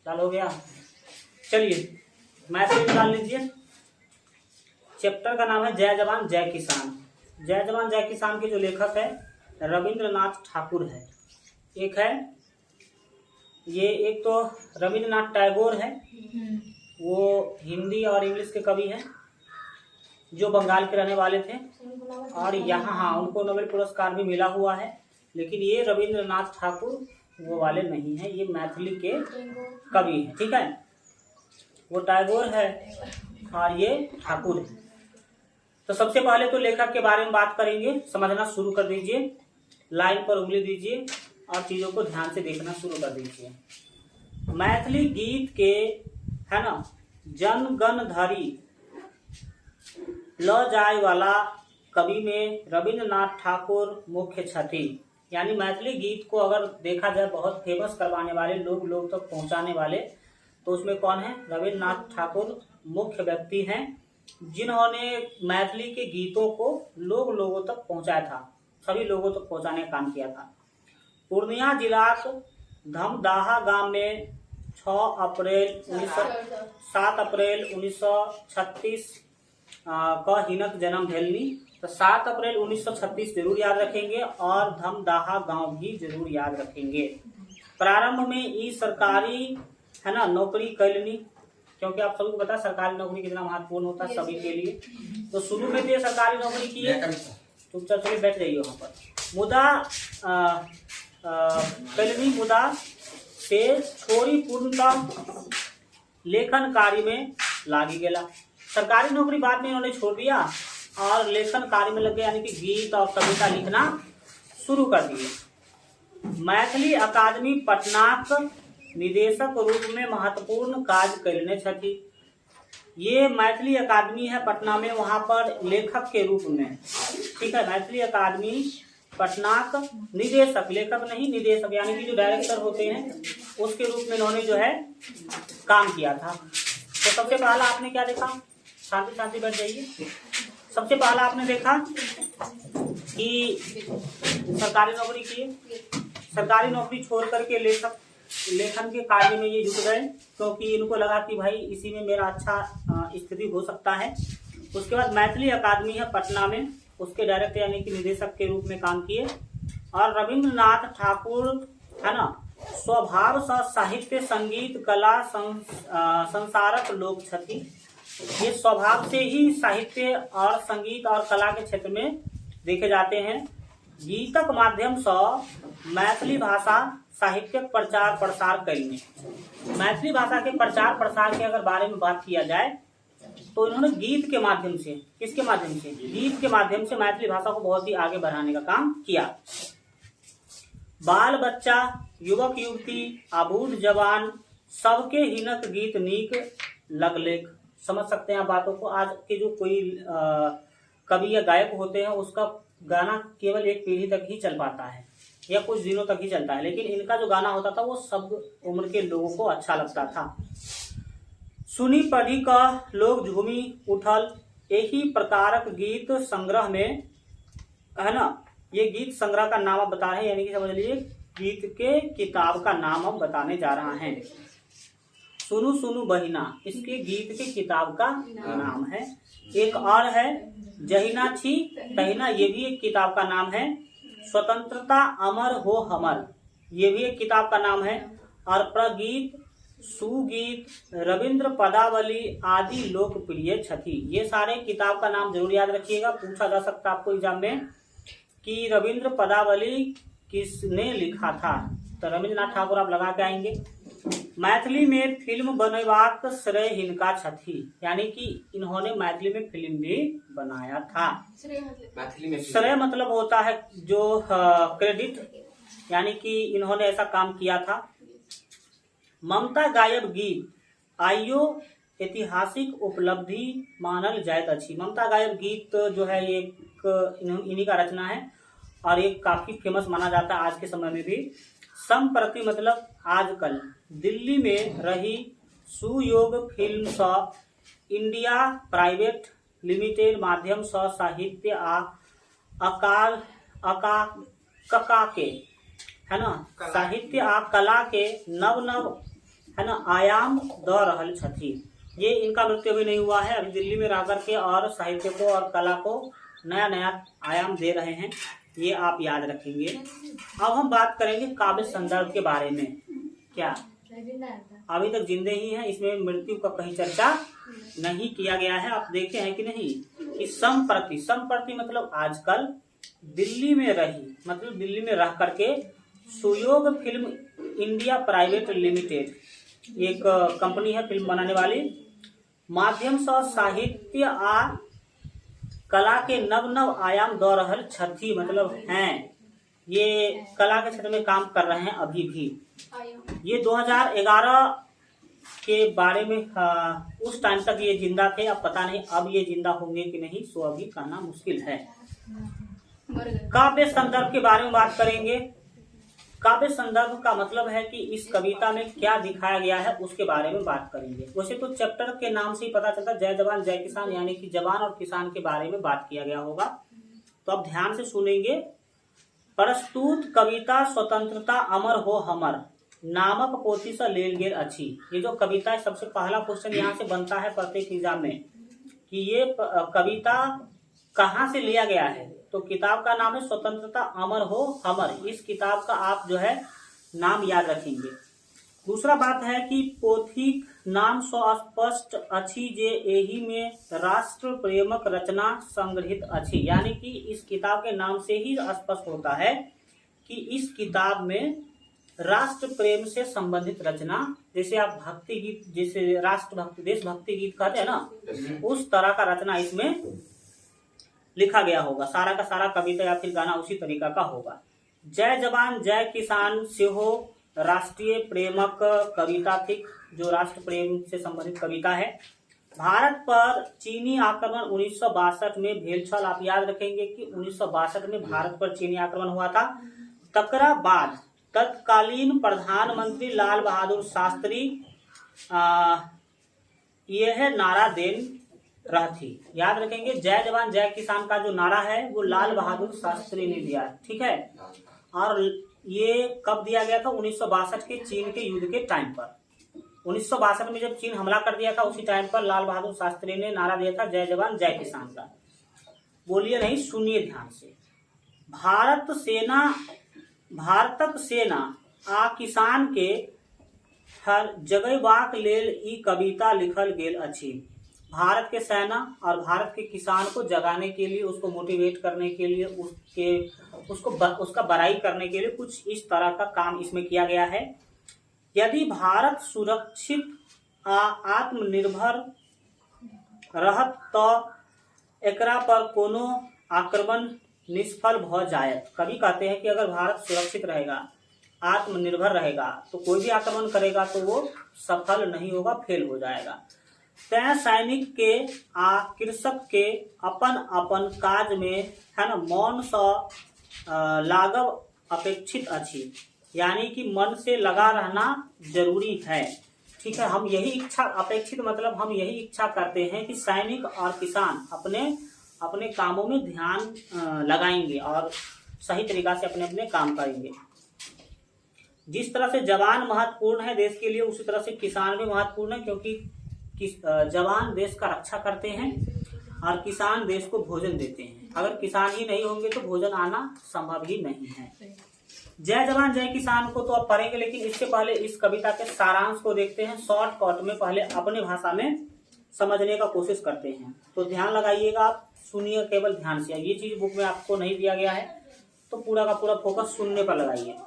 डाल हो गया। चलिए मैथिली में डाल लीजिए। चैप्टर का नाम है जय जवान जय किसान। जय जवान जय किसान के जो लेखक है रविंद्रनाथ ठाकुर है। एक है ये, एक तो रविंद्रनाथ टैगोर है, वो हिंदी और इंग्लिश के कवि हैं जो बंगाल के रहने वाले थे और यहाँ हाँ उनको नोबेल पुरस्कार भी मिला हुआ है। लेकिन ये रविंद्रनाथ ठाकुर वो वाले नहीं है, ये मैथिली के कवि हैं। ठीक है, वो टैगोर है और ये ठाकुर है। तो सबसे पहले तो लेखक के बारे में बात करेंगे, समझना शुरू कर दीजिए, लाइन पर उंगली दीजिए और चीजों को ध्यान से देखना शुरू कर दीजिए। मैथिली गीत के है ना जन गण धरी ल जाय वाला कवि में रविंद्रनाथ ठाकुर मुख्य छथि। यानी मैथिली गीत को अगर देखा जाए बहुत फेमस करवाने वाले, लोग तक पहुंचाने वाले, तो उसमें कौन है? रविंद्रनाथ ठाकुर मुख्य व्यक्ति हैं जिन्होंने मैथिली के गीतों को लोगों तक पहुंचाया था, सभी लोगों तक पहुंचाने का काम किया था। पूर्णिया जिला धमदाहा गांव में 7 अप्रैल 1936 का हिनक जन्म भेलनी। तो 7 अप्रैल 1936 जरूर याद रखेंगे और धमदाहा गांव भी जरूर याद रखेंगे। प्रारंभ में ई सरकारी है ना नौकरी कैलनी, क्योंकि आप सभी को पता है सरकारी नौकरी कितना महत्वपूर्ण होता है सभी के लिए। तो शुरू में तो सरकारी नौकरी की है, तुम चलिए बैठ जाइए वहां पर। मुदा कैलनी मुदा से छोड़ी पूर्णतः लेखन कार्य में लागी गेला। सरकारी नौकरी बाद में इन्होंने छोड़ दिया और लेखन कार्य में लग गए, यानी कि गीत और कविता लिखना शुरू कर दिए। मैथिली अकादमी पटनाक निदेशक रूप में महत्वपूर्ण कार्य कैलने छथि। ये मैथिली अकादमी है पटना में, वहां पर लेखक के रूप में, ठीक है, मैथिली अकादमी पटनाक निदेशक, लेखक नहीं निदेशक, यानी कि जो डायरेक्टर होते हैं उसके रूप में इन्होंने जो है काम किया था। तो सबसे पहला आपने क्या देखा? शांति बैठ जाइए। सबसे पहला आपने देखा कि सरकारी नौकरी की, सरकारी नौकरी छोड़ करके लेखन के कार्य में ये जुट गए, क्योंकि इनको लगा कि भाई इसी में मेरा अच्छा स्थिति हो सकता है। उसके बाद मैथिली अकादमी है पटना में, उसके डायरेक्टर यानी कि निदेशक के रूप में काम किए। और रविंद्रनाथ ठाकुर है ना स्वभाव स साहित्य संगीत कला संसारक लोक छथि। ये स्वभाव से ही साहित्य और संगीत और कला के क्षेत्र में देखे जाते हैं। गीतक माध्यम से मैथिली भाषा साहित्यक प्रचार प्रसार कैलने। मैथिली भाषा के प्रचार प्रसार के अगर बारे में बात किया जाए तो इन्होंने गीत के माध्यम से, किसके माध्यम से? गीत के माध्यम से मैथिली भाषा को बहुत ही आगे बढ़ाने का काम किया। बाल बच्चा, युवक युवती, आबूढ़ जवान सबके हिनक गीत नीक लगलेख। समझ सकते हैं आप बातों को। आज के जो कोई कवि या गायक होते हैं उसका गाना केवल एक पीढ़ी तक ही चल पाता है या कुछ दिनों तक ही चलता है, लेकिन इनका जो गाना होता था वो सब उम्र के लोगों को अच्छा लगता था। सुनी पढ़ी का लोग झूमी उठल। यही प्रकारक गीत संग्रह में है ना, ये गीत संग्रह का नाम आप बता रहे हैं, यानी कि समझ लीजिए गीत के किताब का नाम हम बताने जा रहा हैं। सुनु सुनु बहिना इसके गीत के किताब का नाम है। एक और है जहिना छी तहिना, ये भी एक किताब का नाम है। स्वतंत्रता अमर हो हमर, ये भी एक किताब का नाम है। और प्रगीत, सुगीत, रविंद्र पदावली आदि लोकप्रिय छथि। ये सारे किताब का नाम जरूर याद रखिएगा, पूछा जा सकता है आपको एग्जाम में कि रविंद्र पदावली किसने लिखा था। तो रविंद्रनाथ ठाकुर आप लगा के आएंगे। मैथिली में फिल्म बनवाक श्रेय हिनका छथि, यानी कि इन्होंने मैथिली में फिल्म भी बनाया था। श्रेय मतलब होता है जो क्रेडिट, यानी कि इन्होंने ऐसा काम किया था। ममता गायब गीत आइयो ऐतिहासिक उपलब्धि मानल जायत अछि। ममता गायब गीत जो है ये इन्हीं का रचना है और ये काफी फेमस माना जाता है आज के समय में भी। संप्रति मतलब आजकल दिल्ली में रही सुयोग फिल्म स इंडिया प्राइवेट लिमिटेड माध्यम स साहित्य आ कका के है ना, साहित्य आ कला के नव नव है ना, आयाम द रहल छथि। ये इनका मृत्यु अभी नहीं हुआ है, अभी दिल्ली में रह करके और साहित्य को और कला को नया नया आयाम दे रहे हैं, ये आप याद रखेंगे। अब हम बात करेंगे काव्य संदर्भ के बारे में। क्या अभी तक जिंदे ही हैं, इसमें मृत्यु का कहीं चर्चा नहीं किया गया है। आप देखे हैं कि नहीं कि संप्रति मतलब आजकल दिल्ली में रही, मतलब दिल्ली में रह करके सुयोग फिल्म इंडिया प्राइवेट लिमिटेड एक कंपनी है फिल्म बनाने वाली, माध्यम से साहित्य आ कला के नव नव आयाम द रहल छथि, मतलब हैं ये कला के क्षेत्र में काम कर रहे हैं अभी भी। ये 2011 के बारे में उस टाइम तक ये जिंदा थे, अब पता नहीं अब ये जिंदा होंगे कि नहीं, सो अभी कहना मुश्किल है। काव्य संदर्भ के बारे में बात करेंगे। काव्य संदर्भ का मतलब है कि इस कविता में क्या दिखाया गया है उसके बारे में बात करेंगे। वैसे तो चैप्टर के नाम से ही पता चलता जय जवान जय किसान, यानी कि जवान और किसान के बारे में बात किया गया होगा, तो अब ध्यान से सुनेंगे। प्रस्तुत कविता स्वतंत्रता अमर हो हमर नामक पोथी से लेल गेल अछि। ये जो कविता है, सबसे पहला क्वेश्चन यहाँ से बनता है प्रत्येक एग्जाम में कि ये कविता कहाँ से लिया गया है, तो किताब का नाम है स्वतंत्रता अमर हो हमर। इस किताब का आप जो है नाम याद रखेंगे। दूसरा बात है कि पोथीक नाम स्पष्ट अछि जे एही में राष्ट्र प्रेमक रचना संग्रहित अछि, यानी कि इस किताब के नाम से ही स्पष्ट होता है कि इस किताब में राष्ट्र प्रेम से संबंधित रचना, जैसे आप भक्ति गीत, जैसे राष्ट्रभक्ति देशभक्ति गीत कहते हैं ना, उस तरह का रचना इसमें लिखा गया होगा। सारा का सारा कविता या फिर गाना उसी तरीका का होगा। जय जवान जय किसान से हो राष्ट्रीय प्रेमक कविता थी, जो राष्ट्र प्रेम से संबंधित कविता है। भारत पर चीनी आक्रमण 1962 में भेल छल। आप याद रखेंगे कि 1962 में भारत पर चीनी आक्रमण हुआ था। तकरा बाद तत्कालीन प्रधानमंत्री लाल बहादुर शास्त्री यह नारा देन रहती। याद रखेंगे, जय जवान जय किसान का जो नारा है वो लाल बहादुर शास्त्री ने दिया, ठीक है। और ये कब दिया गया था? 1962 के चीन के युद्ध के टाइम पर। 1962 में जब चीन हमला कर दिया था, उसी टाइम पर लाल बहादुर शास्त्री ने नारा दिया था जय जवान जय किसान का। बोलिए नहीं, सुनिए ध्यान से। भारतक सेना आ किसान के हर जगैबाक लेल ई कविता लिखल गेल अछि। भारत के सेना और भारत के किसान को जगाने के लिए, उसको मोटिवेट करने के लिए, उसका बड़ाई करने के लिए कुछ इस तरह का काम इसमें किया गया है। यदि भारत सुरक्षित आ आत्मनिर्भर रहत तो एकरा पर कोनो आक्रमण निष्फल भ जायत। कभी कहते हैं कि अगर भारत सुरक्षित रहेगा, आत्मनिर्भर रहेगा, तो कोई भी आक्रमण करेगा तो वो सफल नहीं होगा, फेल हो जाएगा। तै सैनिक के आ कृषक के अपन अपन काज में है ना मौन से लागब अपेक्षित अछि, यानी कि मन से लगा रहना जरूरी है, ठीक है। हम यही इच्छा, अपेक्षित मतलब हम यही इच्छा करते हैं कि सैनिक और किसान अपने कामों में ध्यान लगाएंगे और सही तरीका से अपने अपने काम करेंगे। जिस तरह से जवान महत्वपूर्ण है देश के लिए, उसी तरह से किसान भी महत्वपूर्ण है, क्योंकि जवान देश का रक्षा करते हैं और किसान देश को भोजन देते हैं। अगर किसान ही नहीं होंगे तो भोजन आना संभव ही नहीं है। जय जवान जय किसान को तो आप पढ़ेंगे, लेकिन इससे पहले इस कविता के सारांश को देखते हैं। शॉर्टकट में पहले अपने भाषा में समझने का कोशिश करते हैं, तो ध्यान लगाइएगा, आप सुनिए केवल ध्यान से। ये चीज बुक में आपको नहीं दिया गया है, तो पूरा का पूरा फोकस सुनने पर लगाइए।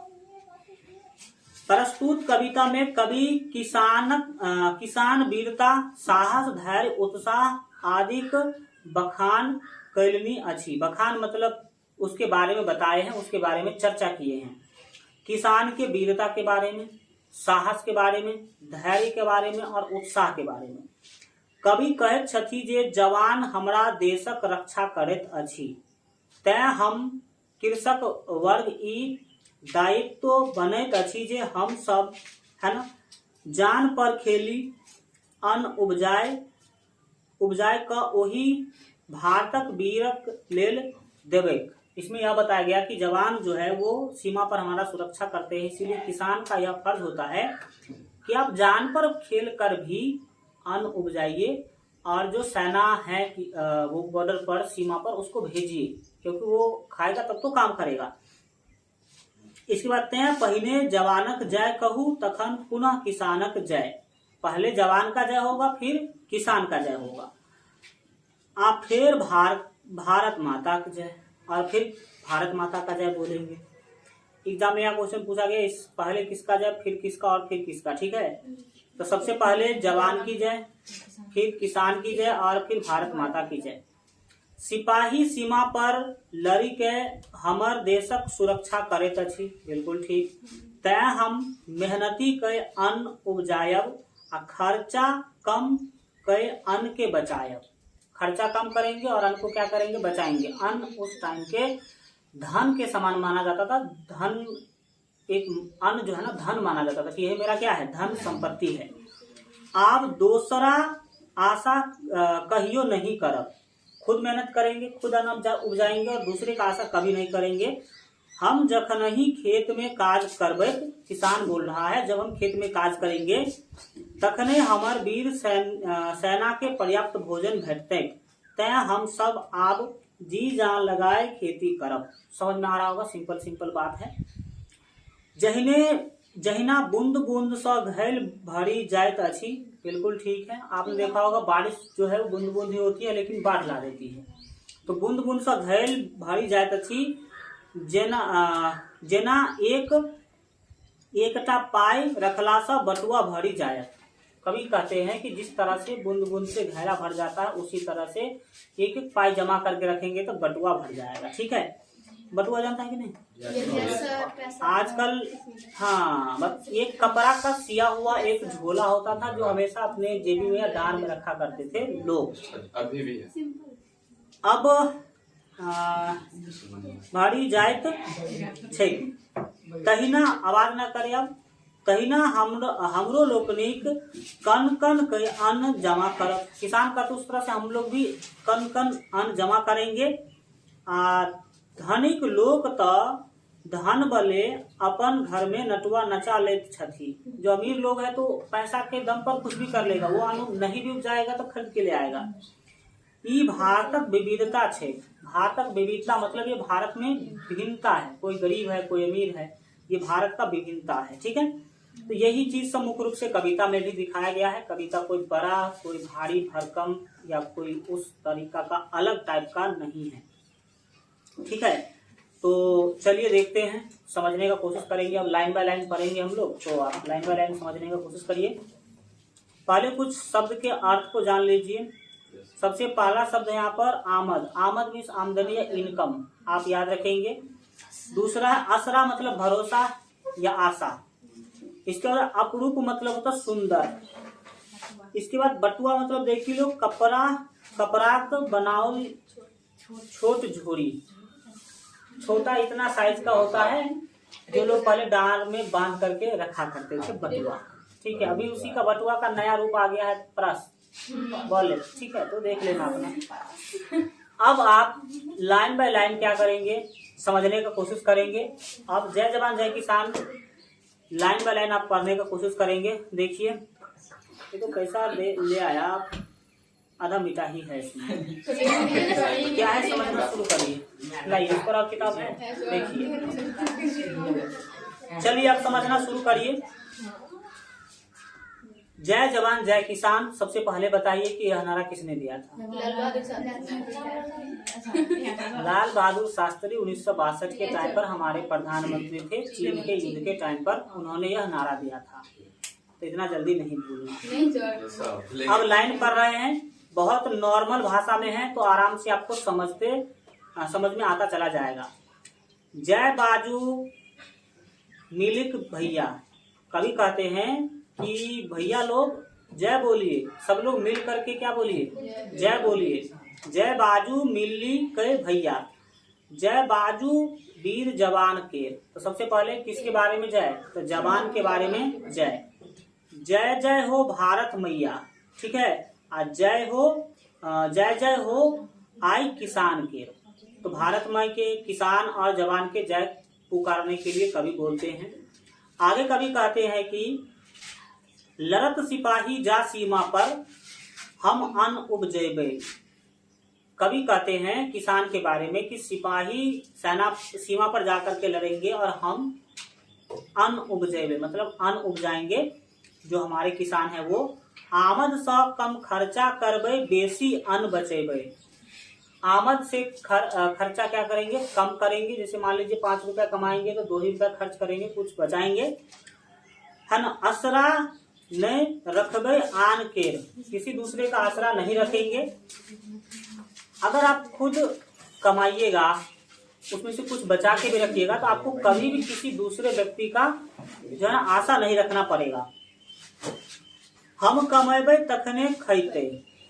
प्रस्तुत कविता में कवि किसान वीरता, साहस, धैर्य, उत्साह आदि बखान कैलनी अछि। बखान मतलब उसके बारे में बताए हैं, उसके बारे में चर्चा किए हैं। किसान के वीरता के बारे में, साहस के बारे में, धैर्य के बारे में और उत्साह के बारे में। कवि कहैत छथि जे जवान हमरा देशक रक्षा करैत अछि, तैं हम कृषक वर्ग ई दायित्व बनैत अछि जे हम सब है ना जान पर खेली अन्न उपजाय क ओही भारतक वीरक लेल देबैक। इसमें यह बताया गया कि जवान जो है वो सीमा पर हमारा सुरक्षा करते हैं, इसीलिए किसान का यह फर्ज होता है कि आप जान पर खेल कर भी अन्न उपजाइए और जो सेना है वो बॉर्डर पर सीमा पर उसको भेजिए, क्योंकि वो खाएगा तब तो काम करेगा। इसके बाद हैं पहिने जवानक जय कहू तखन पुनः किसानक जय। पहले जवान का जय होगा, फिर किसान का जय होगा। आप फिर भारत माता का जय, और फिर भारत माता का जय बोलेंगे। एग्जाम में यह क्वेश्चन पूछा गया, इस पहले किसका जय, फिर किसका और फिर किसका। ठीक है, तो सबसे पहले जवान की जय, फिर किसान की जय और फिर भारत माता की जय। सिपाही सीमा पर लड़ी के हमर देशक सुरक्षा करैत अछि। बिल्कुल ठीक। तैं हम मेहनती के अन्न उपजायब आ खर्चा कम के अन्न के बचायब। खर्चा कम करेंगे और अन्न को क्या करेंगे, बचाएंगे। अन्न उस टाइम के धन के समान माना जाता था। धन एक अन्न जो है ना धन माना जाता था कि यह मेरा क्या है, धन संपत्ति है। आप दूसरा आशा कहियो नहीं करब। खुद मेहनत करेंगे, खुद अन्न उपजाएंगे और दूसरे का आशा कभी नहीं करेंगे। हम जखन ही खेत में काज करबे, किसान बोल रहा है, जब हम खेत में काज करेंगे तखने हमर वीर सेना के पर्याप्त भोजन भेटते। तैं हम सब आब जी जान लगाए खेती करब। समझ में आ रहा होगा, सिंपल सिंपल बात है। जहिना बूंद बूंद सा घैल भरी जाइत अछि। बिल्कुल ठीक है, आपने देखा होगा बारिश जो है वो बूंद बूंद ही होती है लेकिन बाढ़ ला देती है। तो बूंद बूंद सा घैल भरी जाइत अछि, जेना एकटा पाई रखला सा बटुआ भरी जायत। कवि कहते हैं कि जिस तरह से बूंद बूंद से घैला भर जाता है, उसी तरह से एक एक पाई जमा करके रखेंगे तो बटुआ भर जाएगा। ठीक है, बटुआ जानता है कि नहीं? आजकल हाँ, बस एक कपड़ा का सिया हुआ एक झोला होता था जो हमेशा अपने जेबी में या दान में रखा करते थे लोग। अभी भी है। अब भारी जायत छै, तहिना आवाज न करे। अब तहिना हमरो लोकनिक कन कन के अन्न जमा करब। किसान का तो उस तरह से हम लोग भी कन कन अन्न जमा करेंगे। धनिक लोग तो धन बले अपन घर में नटुआ नचा लेत छथि। जो अमीर लोग है तो पैसा के दम पर कुछ भी कर लेगा, वो अन्न नहीं भी उपजाएगा तो खरीद के ले आएगा। ये भारतक विविधता है। भारतक विविधता मतलब ये भारत में विभिन्नता है, कोई गरीब है कोई अमीर है, ये भारत का विभिन्नता है। ठीक है, तो यही चीज सब मुख्य रूप से कविता में भी दिखाया गया है। कविता कोई बड़ा कोई भारी भरकम या कोई उस तरीका का अलग टाइप का नहीं है। ठीक है, तो चलिए देखते हैं, समझने का कोशिश करेंगे। अब लाइन बाय लाइन पढ़ेंगे हम लोग, तो आप लाइन बाय लाइन समझने का कोशिश करिए। पहले कुछ शब्द के अर्थ को जान लीजिए। सबसे पहला शब्द है यहाँ पर आमद। आमद मीन्स आमदनी या इनकम, आप याद रखेंगे। दूसरा है असरा मतलब भरोसा या आशा। इसके बाद अपरूप मतलब होता सुंदर। इसके बाद बटुआ मतलब देखिए लोग कपड़ा तो बनाओ छोट झोरी। छोटा इतना साइज का होता है जो लोग पहले डार में बांध करके रखा करते थे, बटुआ। ठीक है, अभी उसी का बटुआ का नया रूप आ गया है, परस वॉलेट। ठीक है, तो देख लेना अपना। अब आप लाइन बाय लाइन क्या करेंगे, समझने का कोशिश करेंगे। अब जय जवान जय किसान लाइन बाय लाइन आप पढ़ने का कोशिश करेंगे। देखिए ये तो कैसा ले आया आप, आधा मिटा ही है इसमें। क्या है समझना शुरू करिए। लाइए इस पर आप किताब है, देखिए। चलिए आप समझना शुरू करिए। जय जवान जय किसान, सबसे पहले बताइए कि यह नारा किसने दिया था? लाल बहादुर शास्त्री 1962 के टाइम पर हमारे प्रधानमंत्री थे। चीन के युद्ध के टाइम पर उन्होंने यह नारा दिया था, तो इतना जल्दी नहीं भूलना। अब लाइन पढ़ रहे हैं, बहुत नॉर्मल भाषा में है तो आराम से आपको समझ में आता चला जाएगा। जय बाजू मिलिक भैया, कवि कहते हैं कि भैया लोग जय बोलिए, सब लोग मिल करके क्या बोलिए, जय बोलिए। जय बाजू मिली के भैया, जय बाजू वीर जवान के। तो सबसे पहले किसके बारे में जय, तो जवान के बारे में जय। जय जय हो भारत मैया, ठीक है। जय जय हो आई किसान के। तो भारत माई के, किसान और जवान के जय पुकारने के लिए कवि बोलते हैं। आगे कवि कहते हैं कि लड़त सिपाही जा सीमा पर हम अन्न उपजेबे। कवि कहते हैं किसान के बारे में कि सिपाही सेना सीमा पर जाकर के लड़ेंगे और हम अन्न उपजेबे मतलब अन्न उपजाएंगे। जो हमारे किसान है वो आमद स कम खर्चा करबे बेसी अन्न बचेबे। आमद से खर्चा क्या करेंगे, कम करेंगे। जैसे मान लीजिए 5 रुपया कमाएंगे तो 2 ही रुपया खर्च करेंगे, कुछ बचाएंगे, है ना। असरा नहीं रखबे आन केर, किसी दूसरे का आसरा नहीं रखेंगे। अगर आप खुद कमाइएगा उसमें से कुछ बचा के भी रखिएगा तो आपको कभी भी किसी दूसरे व्यक्ति का जो है आशा नहीं रखना पड़ेगा। हम कमेबे तखने खैते,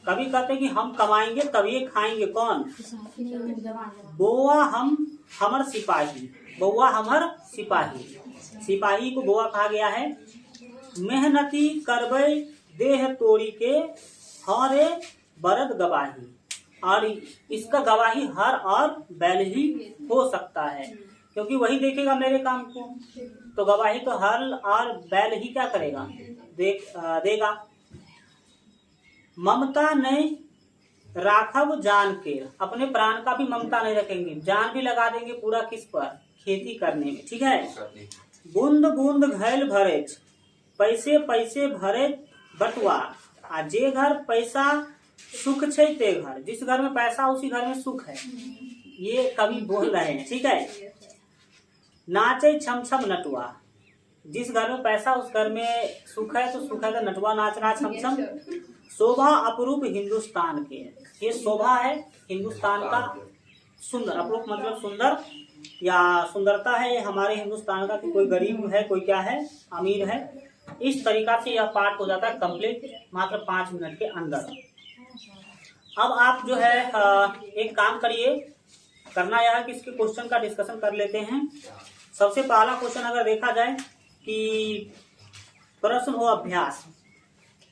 कभी कहते कि हम कमाएंगे तभी खाएंगे। कौन? बौआ हमर सिपाही, बौआ हमर सिपाही, सिपाही को बौआ कहा गया है। मेहनती करबे देह तोड़ी के हरे बरद गवाही, और इसका गवाही हर और बैल ही हो सकता है, क्योंकि वही देखेगा मेरे काम को, तो गवाही तो हर और बैल ही क्या करेगा, देगा। ममता नहीं राखब जान के, अपने प्राण का भी ममता नहीं रखेंगे, जान भी लगा देंगे पूरा किस पर, खेती करने में, ठीक है। बूंद बूंद घैल भरे, पैसे पैसे भरे बटुआ, आ जे घर पैसा सुख छै ते घर, जिस घर में पैसा उसी घर में सुख है, ये कवि बोल रहे हैं, ठीक है। नाचे छम छम नटुआ, जिस घर में पैसा उस घर में सुख है तो सुख है, तो नटुआ नाचना छम छम। शोभा अपरूप हिंदुस्तान के, ये शोभा है हिंदुस्तान का, सुंदर, अपरूप मतलब सुंदर या सुंदरता है ये हमारे हिंदुस्तान का, कि कोई गरीब है कोई क्या है अमीर है। इस तरीका से यह पाठ हो जाता है कंप्लीट मात्र 5 मिनट के अंदर। अब आप जो है एक काम करिए, करना यह है कि इसके क्वेश्चन का डिस्कशन कर लेते हैं। सबसे पहला क्वेश्चन अगर देखा जाए कि प्रश्न हो अभ्यास,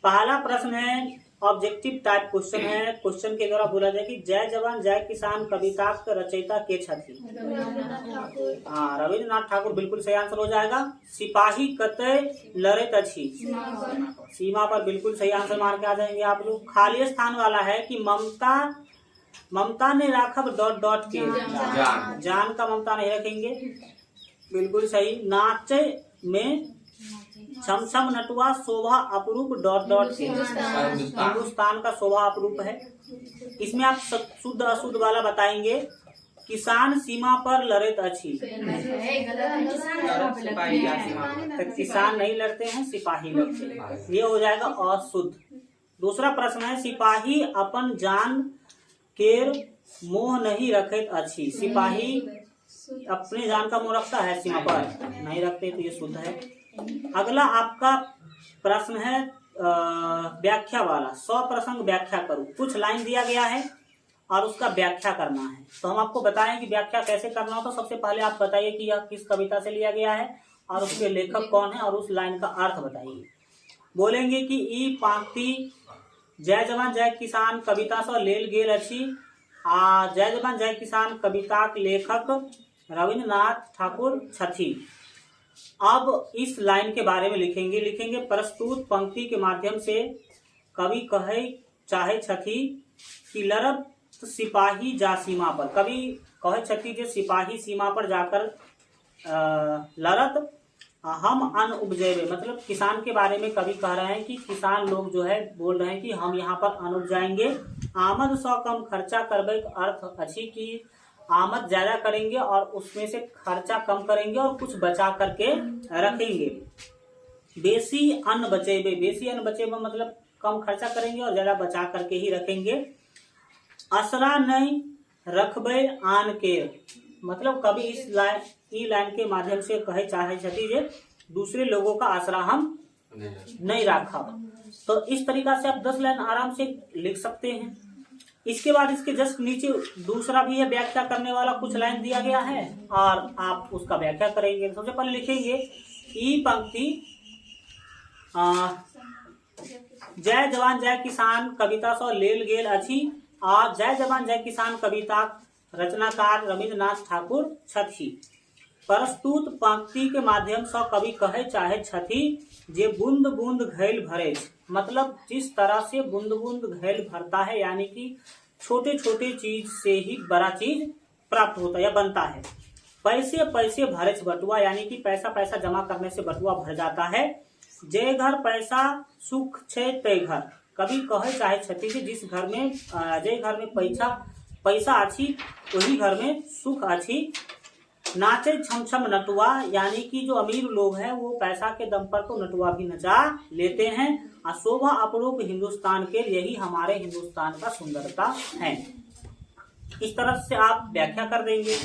पहला प्रश्न है ऑब्जेक्टिव टाइप क्वेश्चन है। क्वेश्चन के द्वारा बोला जाए कि जय जवान जय किसान कविता के रचयिता के छथि। हाँ, रविन्द्रनाथ ठाकुर बिल्कुल सही आंसर हो जाएगा। सिपाही कतय लड़ैत अछि, सीमा पर, बिल्कुल सही आंसर मार के आ जाएंगे आप लोग। खाली स्थान वाला है कि ममता ने राखब डॉट डॉट के, जान का ममता नहीं रखेंगे, बिल्कुल सही। नाचे में छम छम नटुआ शोभा अपरूप डॉट डॉट के, हिंदुस्तान का शोभा अपरूप है। इसमें आप शुद्ध अशुद्ध वाला बताएंगे। किसान सीमा पर लड़ैत अछि, तो किसान नहीं लड़ते हैं, सिपाही लड़ते हैं, ये हो जाएगा अशुद्ध। दूसरा प्रश्न है सिपाही अपन जान केर मोह नहीं रखैत अछि, सिपाही अपने जान का मोह रखता है सीमा पर, नहीं रखते, तो ये शुद्ध है। अगला आपका प्रश्न है व्याख्या वाला, 100 प्रसंग व्याख्या करूं। कुछ लाइन दिया गया है और उसका व्याख्या करना है, तो हम आपको बताएं कि व्याख्या कैसे करना हो। तो सबसे पहले आप बताइए कि यह किस कविता से लिया गया है और उसके लेखक कौन है, और उस लाइन का अर्थ बताइए। बोलेंगे कि ई पंक्ति जय जवान जय किसान कविता से लेल गेल अछि। जय जवान जय किसान कविताक लेखक रविन्द्रनाथ ठाकुर छथि। अब इस लाइन के बारे में लिखेंगे प्रस्तुत पंक्ति के माध्यम से कवि कहे चाहे छथि कि लड़त सिपाही जा सीमा पर, कवि कहे छथि जो सिपाही सीमा पर जाकर लड़त हम अन्न उपजेबे, मतलब किसान के बारे में कवि कह रहे हैं कि किसान लोग जो है बोल रहे हैं कि हम यहाँ पर अन्न उपजाएंगे। आमद सौ कम खर्चा करबे का अर्थ अच्छी कि आमद ज्यादा करेंगे और उसमें से खर्चा कम करेंगे और कुछ बचा करके रखेंगे। बेसी अन्न बचेबे, बेसी अन्न बचेबे मतलब कम खर्चा करेंगे और ज्यादा बचा करके ही रखेंगे। असरा नहीं रखबे आन के, मतलब कभी इस लाइन के माध्यम से कहे चाहे छथि जे दूसरे लोगों का आसरा हम नहीं रखब। तो इस तरीका से आप 10 लाइन आराम से लिख सकते हैं। इसके बाद इसके जस्ट नीचे दूसरा भी है व्याख्या करने वाला, कुछ लाइन दिया गया है और आप उसका व्याख्या करेंगे। सबसे पहले लिखेंगे ई पंक्ति जय जवान जय किसान कविता से लेल गेल अछि, और जय जवान जय किसान कविता रचनाकार रविन्द्रनाथ ठाकुर छथि। प्रस्तुत पंक्ति के माध्यम से कवि कहे चाहे छथि जे बूंद बूंद घैल भरे, मतलब जिस तरह से बूंद बूंद घैल भरता है, यानी कि छोटे छोटे चीज से ही बड़ा चीज प्राप्त होता है या बनता है। पैसे पैसे भरे बटुआ, यानी कि पैसा पैसा जमा करने से बटुआ भर जाता है। जे घर पैसा सुख छे ते घर, कवि कहे चाहे छथि कि जिस घर में जे घर में पैसा अच्छी वही घर में सुख अच्छी। नाचे छम छम नटुआ, यानी कि जो अमीर लोग हैं वो पैसा के दम पर तो नटुआ भी नचा लेते हैं। शोभा अपरूप हिंदुस्तान के, यही हमारे हिंदुस्तान का सुंदरता है। इस तरह से आप व्याख्या कर देंगे।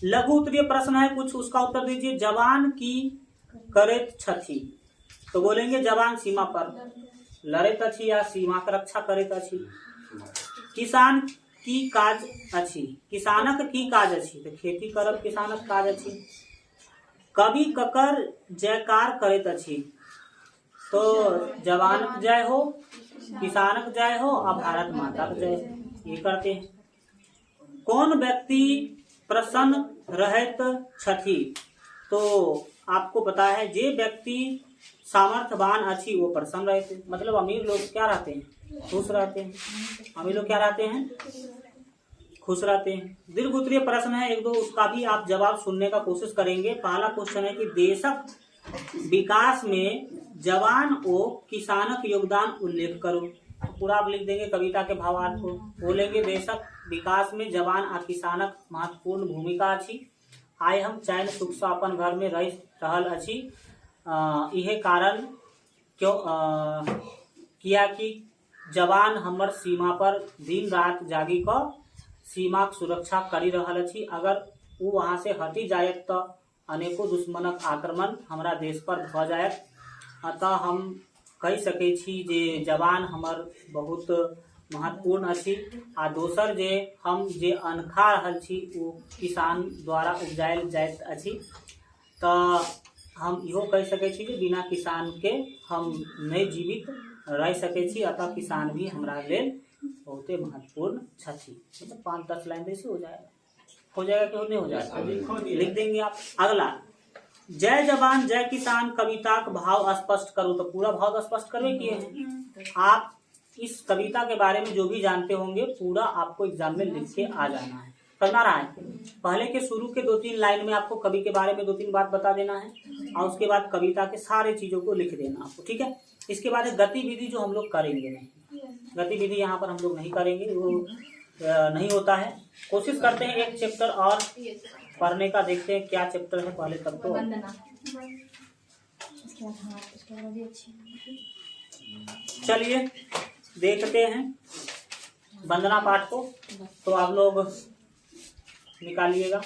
लघु उत्तरीय प्रश्न है कुछ, उसका उत्तर दीजिए। जवान की करेत छथि, तो बोलेंगे जवान सीमा पर लड़ेत अछि या सीमा की रक्षा करेत अछि। किसान की काज अछि, किसानक की काज अछि, तो खेती करब किसानक काज अछि। कवि ककर जयकार करेत अछि, तो जवानक जय हो, किसानक जय हो और भारत माता का जय हो, ये करते हैं। कौन व्यक्ति प्रसन्न रहत छथि, तो आपको पता है जे व्यक्ति सामर्थ्यवान अच्छी वो प्रसन्न रहते हैं। मतलब अमीर लोग क्या रहते हैं, खुश रहते हैं। अमीर लोग क्या रहते हैं, खुश रहते हैं। दीर्घ उत्तरीय प्रश्न है एक दो, उसका भी आप जवाब सुनने का कोशिश करेंगे। पहला क्वेश्चन है कि देशक विकास में जवान और किसानक योगदान उल्लेख करो। तो पूरा आप लिख देंगे कविता के भावार्थ को। बोलेंगे देशक विकास में जवान और किसानक महत्वपूर्ण भूमिका अछि। आय हम चैन सुख से अपन घर में रह रहल अछि, यह कारण क्यों किया कि जवान हमर सीमा पर दिन रात जागी क सीमा की सुरक्षा करी रहल अछि। अगर वो वहां से हटी जाए तो अनेकों दुश्मनक आक्रमण हमरा देश पर भ जायत। अतः हम कह सकै छी जे जवान हमर बहुत महत्वपूर्ण अछि। आ दोसर जे हम जे अन्न खा रहल छी वो किसान द्वारा उपजायल जाइत अछि। तो हम इहो कह सकै छी कि बिना किसान के हम नहीं जीवित रह सकै छी। अतः किसान भी हमरा लेल बहुत महत्वपूर्ण छथि। मतलब 5-10 लाइन से हो जाएगा कि नहीं हो जाएगा, लिख देंगे आप। अगला, जय जवान जय किसान कविता का भाव स्पष्ट करो। तो पूरा भाव स्पष्ट करवे किए हैं आप। इस कविता के बारे में जो भी जानते होंगे पूरा आपको एग्जाम में लिख के आ जाना है, करना रहा है। पहले के शुरू के 2-3 लाइन में आपको कवि के बारे में 2-3 बात बता देना है और उसके बाद कविता के सारे चीजों को लिख देना आपको, ठीक है। इसके बाद गतिविधि जो हम लोग करेंगे नहीं, गतिविधि यहाँ पर हम लोग नहीं करेंगे, वो नहीं होता है। कोशिश करते हैं एक चैप्टर और पढ़ने का, देखते हैं क्या चैप्टर है पहले तब तो। चलिए देखते हैं वंदना पाठ को, तो आप लोग निकालिएगा।